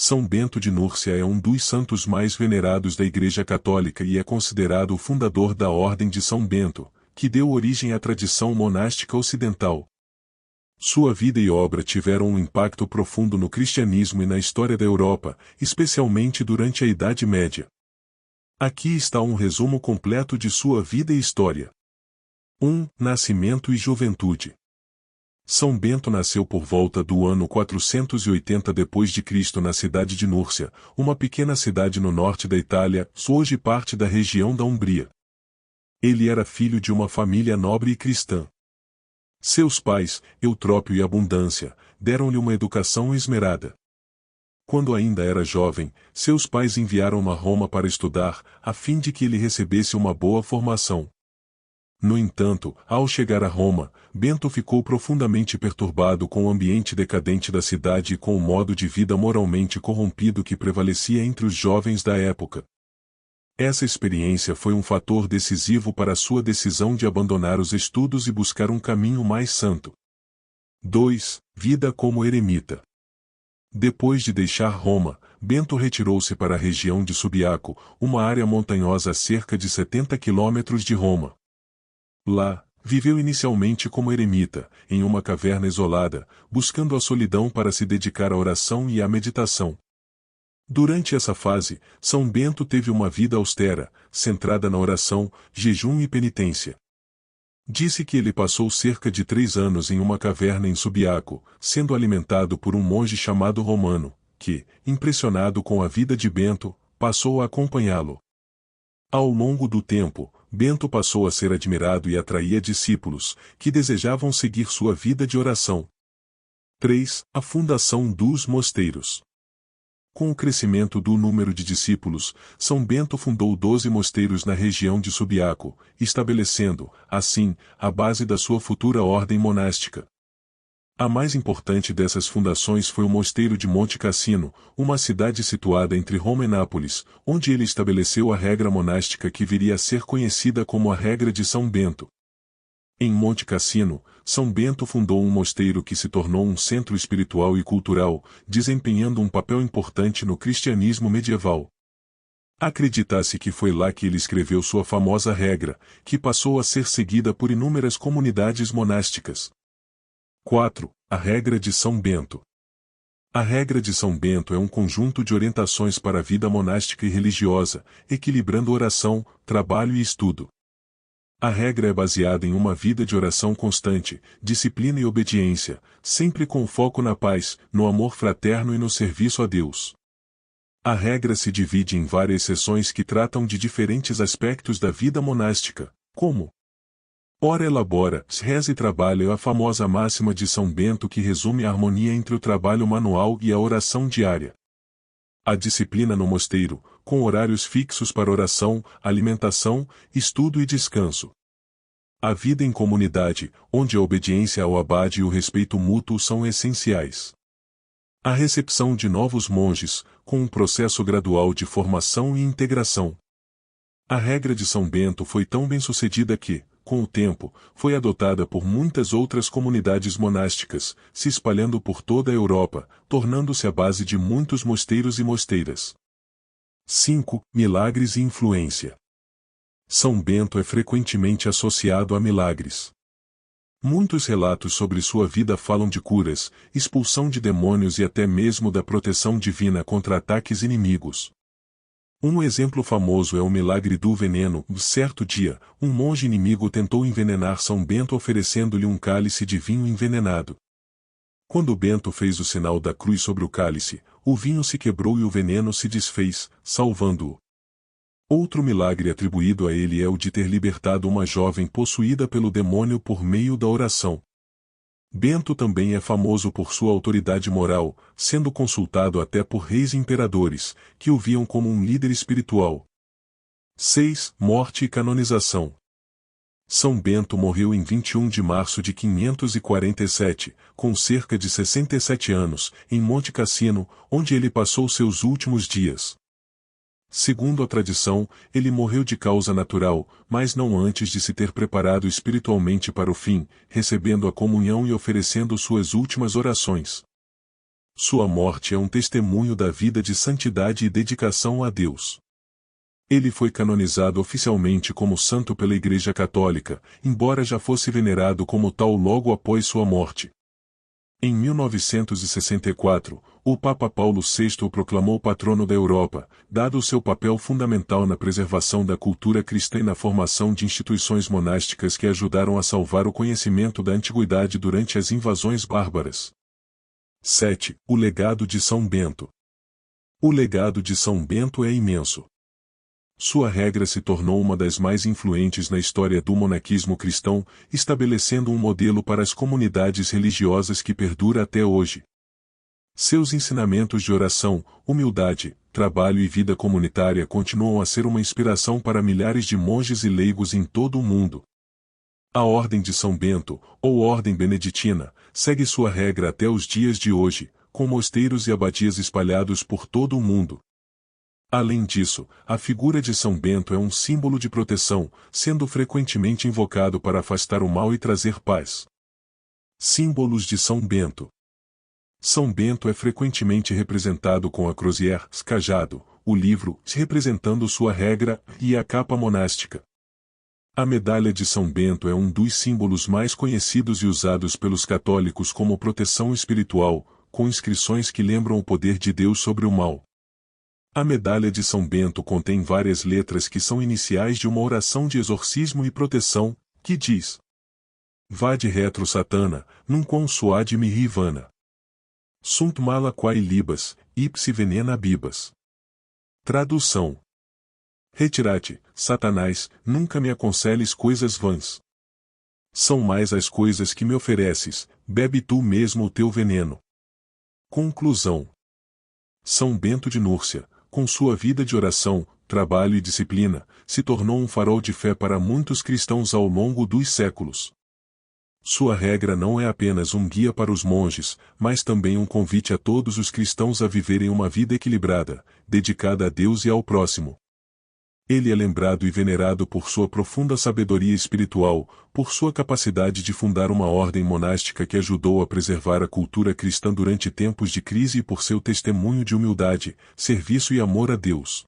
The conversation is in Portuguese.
São Bento de Núrcia é um dos santos mais venerados da Igreja Católica e é considerado o fundador da Ordem de São Bento, que deu origem à tradição monástica ocidental. Sua vida e obra tiveram um impacto profundo no cristianismo e na história da Europa, especialmente durante a Idade Média. Aqui está um resumo completo de sua vida e história. 1. Nascimento e juventude. São Bento nasceu por volta do ano 480 d.C. na cidade de Núrcia, uma pequena cidade no norte da Itália, hoje parte da região da Umbria. Ele era filho de uma família nobre e cristã. Seus pais, Eutrópio e Abundância, deram-lhe uma educação esmerada. Quando ainda era jovem, seus pais enviaram-no a Roma para estudar, a fim de que ele recebesse uma boa formação. No entanto, ao chegar a Roma, Bento ficou profundamente perturbado com o ambiente decadente da cidade e com o modo de vida moralmente corrompido que prevalecia entre os jovens da época. Essa experiência foi um fator decisivo para sua decisão de abandonar os estudos e buscar um caminho mais santo. 2. Vida como eremita. Depois de deixar Roma, Bento retirou-se para a região de Subiaco, uma área montanhosa a cerca de 70 quilômetros de Roma. Lá, viveu inicialmente como eremita, em uma caverna isolada, buscando a solidão para se dedicar à oração e à meditação. Durante essa fase, São Bento teve uma vida austera, centrada na oração, jejum e penitência. Disse que ele passou cerca de 3 anos em uma caverna em Subiaco, sendo alimentado por um monge chamado Romano, que, impressionado com a vida de Bento, passou a acompanhá-lo. Ao longo do tempo, Bento passou a ser admirado e atraía discípulos, que desejavam seguir sua vida de oração. 3. A fundação dos mosteiros. Com o crescimento do número de discípulos, São Bento fundou 12 mosteiros na região de Subiaco, estabelecendo, assim, a base da sua futura ordem monástica. A mais importante dessas fundações foi o mosteiro de Monte Cassino, uma cidade situada entre Roma e Nápoles, onde ele estabeleceu a regra monástica que viria a ser conhecida como a regra de São Bento. Em Monte Cassino, São Bento fundou um mosteiro que se tornou um centro espiritual e cultural, desempenhando um papel importante no cristianismo medieval. Acredita-se que foi lá que ele escreveu sua famosa regra, que passou a ser seguida por inúmeras comunidades monásticas. 4. A regra de São Bento. A regra de São Bento é um conjunto de orientações para a vida monástica e religiosa, equilibrando oração, trabalho e estudo. A regra é baseada em uma vida de oração constante, disciplina e obediência, sempre com foco na paz, no amor fraterno e no serviço a Deus. A regra se divide em várias seções que tratam de diferentes aspectos da vida monástica, como: ora elabora, reza e trabalha é a famosa máxima de São Bento que resume a harmonia entre o trabalho manual e a oração diária. A disciplina no mosteiro, com horários fixos para oração, alimentação, estudo e descanso. A vida em comunidade, onde a obediência ao abade e o respeito mútuo são essenciais. A recepção de novos monges, com um processo gradual de formação e integração. A regra de São Bento foi tão bem-sucedida que, com o tempo, foi adotada por muitas outras comunidades monásticas, se espalhando por toda a Europa, tornando-se a base de muitos mosteiros e mosteiras. 5. Milagres e influência. São Bento é frequentemente associado a milagres. Muitos relatos sobre sua vida falam de curas, expulsão de demônios e até mesmo da proteção divina contra ataques inimigos. Um exemplo famoso é o milagre do veneno. Certo dia, um monge inimigo tentou envenenar São Bento oferecendo-lhe um cálice de vinho envenenado. Quando Bento fez o sinal da cruz sobre o cálice, o vinho se quebrou e o veneno se desfez, salvando-o. Outro milagre atribuído a ele é o de ter libertado uma jovem possuída pelo demônio por meio da oração. Bento também é famoso por sua autoridade moral, sendo consultado até por reis e imperadores, que o viam como um líder espiritual. 6. Morte e canonização. São Bento morreu em 21 de março de 547, com cerca de 67 anos, em Monte Cassino, onde ele passou seus últimos dias. Segundo a tradição, ele morreu de causa natural, mas não antes de se ter preparado espiritualmente para o fim, recebendo a comunhão e oferecendo suas últimas orações. Sua morte é um testemunho da vida de santidade e dedicação a Deus. Ele foi canonizado oficialmente como santo pela Igreja Católica, embora já fosse venerado como tal logo após sua morte. Em 1964, o Papa Paulo VI o proclamou patrono da Europa, dado o seu papel fundamental na preservação da cultura cristã e na formação de instituições monásticas que ajudaram a salvar o conhecimento da antiguidade durante as invasões bárbaras. 7. O legado de São Bento. O legado de São Bento é imenso. Sua regra se tornou uma das mais influentes na história do monaquismo cristão, estabelecendo um modelo para as comunidades religiosas que perdura até hoje. Seus ensinamentos de oração, humildade, trabalho e vida comunitária continuam a ser uma inspiração para milhares de monges e leigos em todo o mundo. A Ordem de São Bento, ou Ordem Beneditina, segue sua regra até os dias de hoje, com mosteiros e abadias espalhados por todo o mundo. Além disso, a figura de São Bento é um símbolo de proteção, sendo frequentemente invocado para afastar o mal e trazer paz. Símbolos de São Bento. São Bento é frequentemente representado com a crozier, cajado, o livro, representando sua regra, e a capa monástica. A medalha de São Bento é um dos símbolos mais conhecidos e usados pelos católicos como proteção espiritual, com inscrições que lembram o poder de Deus sobre o mal. A medalha de São Bento contém várias letras que são iniciais de uma oração de exorcismo e proteção, que diz: Vade retro satana, num quam suade mihi vana. Sunt mala quae libas, ipsi venena bibas. Tradução: Retirate, Satanás, nunca me aconselhes coisas vãs. São mais as coisas que me ofereces, bebe tu mesmo o teu veneno. Conclusão: São Bento de Núrcia, com sua vida de oração, trabalho e disciplina, se tornou um farol de fé para muitos cristãos ao longo dos séculos. Sua regra não é apenas um guia para os monges, mas também um convite a todos os cristãos a viverem uma vida equilibrada, dedicada a Deus e ao próximo. Ele é lembrado e venerado por sua profunda sabedoria espiritual, por sua capacidade de fundar uma ordem monástica que ajudou a preservar a cultura cristã durante tempos de crise e por seu testemunho de humildade, serviço e amor a Deus.